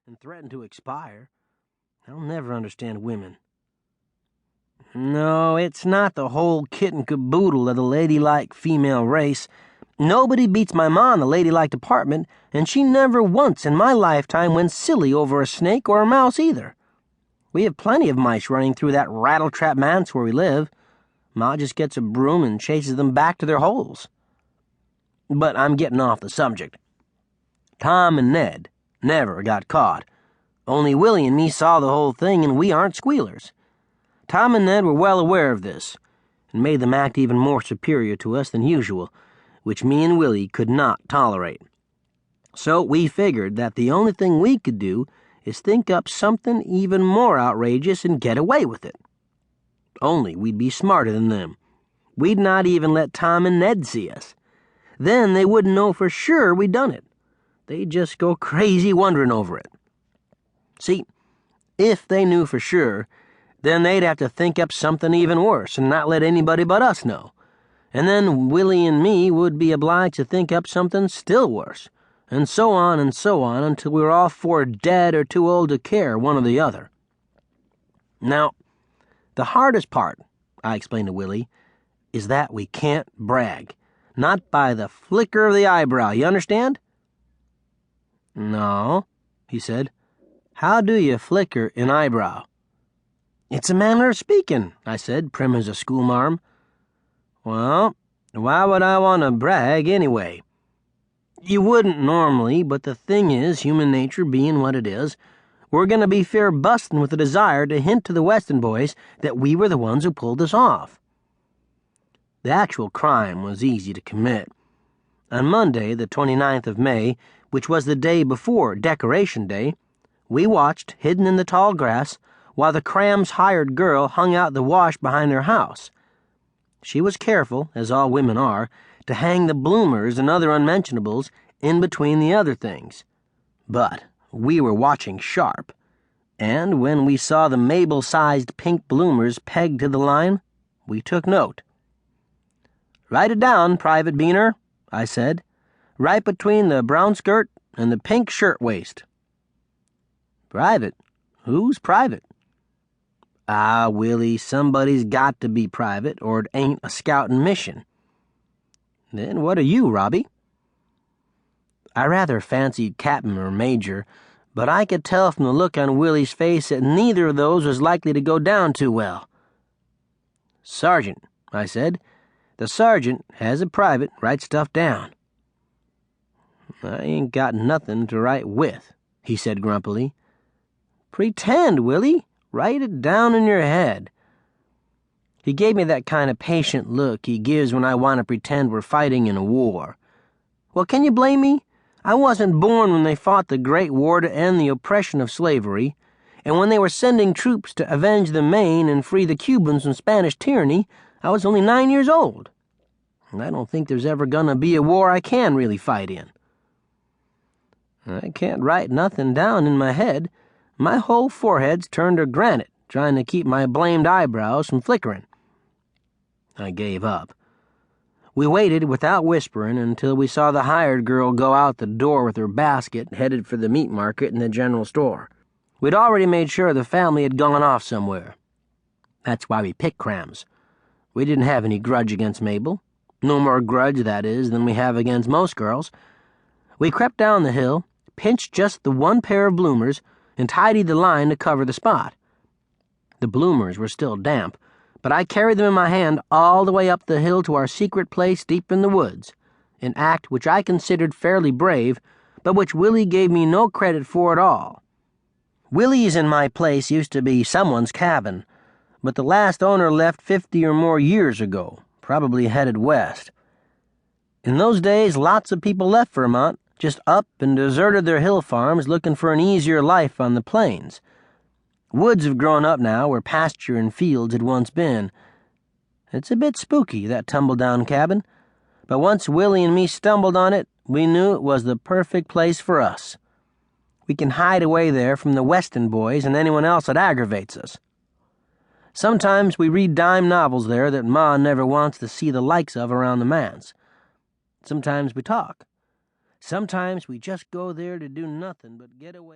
and threaten to expire. I'll never understand women. No, it's not the whole kit and caboodle of the ladylike female race. Nobody beats my ma in the ladylike department, and she never once in my lifetime went silly over a snake or a mouse either. We have plenty of mice running through that rattletrap manse where we live. Ma just gets a broom and chases them back to their holes. But I'm getting off the subject. Tom and Ned never got caught. Only Willie and me saw the whole thing, and we aren't squealers. Tom and Ned were well aware of this, and made them act even more superior to us than usual, which me and Willie could not tolerate. So we figured that the only thing we could do is think up something even more outrageous and get away with it. Only we'd be smarter than them. We'd not even let Tom and Ned see us. Then they wouldn't know for sure we'd done it. They'd just go crazy wondering over it. See, if they knew for sure, then they'd have to think up something even worse and not let anybody but us know. And then Willie and me would be obliged to think up something still worse, and so on until we were all four dead or too old to care, one or the other. Now, the hardest part, I explained to Willie, is that we can't brag. Not by the flicker of the eyebrow, you understand? No, he said. How do you flicker an eyebrow? It's a manner of speaking, I said, prim as a schoolmarm. Well, why would I want to brag anyway? You wouldn't normally, but the thing is, human nature being what it is, we're going to be fair bustin' with a desire to hint to the Weston boys that we were the ones who pulled this off. The actual crime was easy to commit. On Monday, the 29th of May, which was the day before Decoration Day, we watched, hidden in the tall grass, while the Cram's hired girl hung out the wash behind their house. She was careful, as all women are, to hang the bloomers and other unmentionables in between the other things. But we were watching sharp, and when we saw the Mabel-sized pink bloomers pegged to the line, we took note. "Write it down, Private Beener," I said, "right between the brown skirt and the pink shirtwaist." "Private? Who's private?" "Ah, Willie, somebody's got to be private, or it ain't a scouting mission." "Then what are you, Robbie?" I rather fancied captain or major, but I could tell from the look on Willie's face that neither of those was likely to go down too well. "Sergeant," I said. "The sergeant has a private write stuff down." "I ain't got nothing to write with," he said grumpily. "Pretend, Willie. Write it down in your head." He gave me that kind of patient look he gives when I want to pretend we're fighting in a war. Well, can you blame me? I wasn't born when they fought the Great War to end the oppression of slavery, and when they were sending troops to avenge the Maine and free the Cubans from Spanish tyranny, I was only 9 years old. And I don't think there's ever gonna be a war I can really fight in. I can't write nothing down in my head. My whole forehead's turned to granite, trying to keep my blamed eyebrows from flickering. I gave up. We waited without whispering until we saw the hired girl go out the door with her basket, headed for the meat market and the general store. We'd already made sure the family had gone off somewhere. That's why we picked Crams. We didn't have any grudge against Mabel. No more grudge, that is, than we have against most girls. We crept down the hill, pinched just the one pair of bloomers, and tidied the line to cover the spot. The bloomers were still damp, but I carried them in my hand all the way up the hill to our secret place deep in the woods, an act which I considered fairly brave, but which Willie gave me no credit for at all. Willie's and my place used to be someone's cabin, but the last owner left 50 or more years ago, probably headed west. In those days, lots of people left Vermont, just up and deserted their hill farms looking for an easier life on the plains. Woods have grown up now where pasture and fields had once been. It's a bit spooky, that tumble-down cabin, but once Willie and me stumbled on it, we knew it was the perfect place for us. We can hide away there from the Weston boys and anyone else that aggravates us. Sometimes we read dime novels there that Ma never wants to see the likes of around the manse. Sometimes we talk. Sometimes we just go there to do nothing but get away.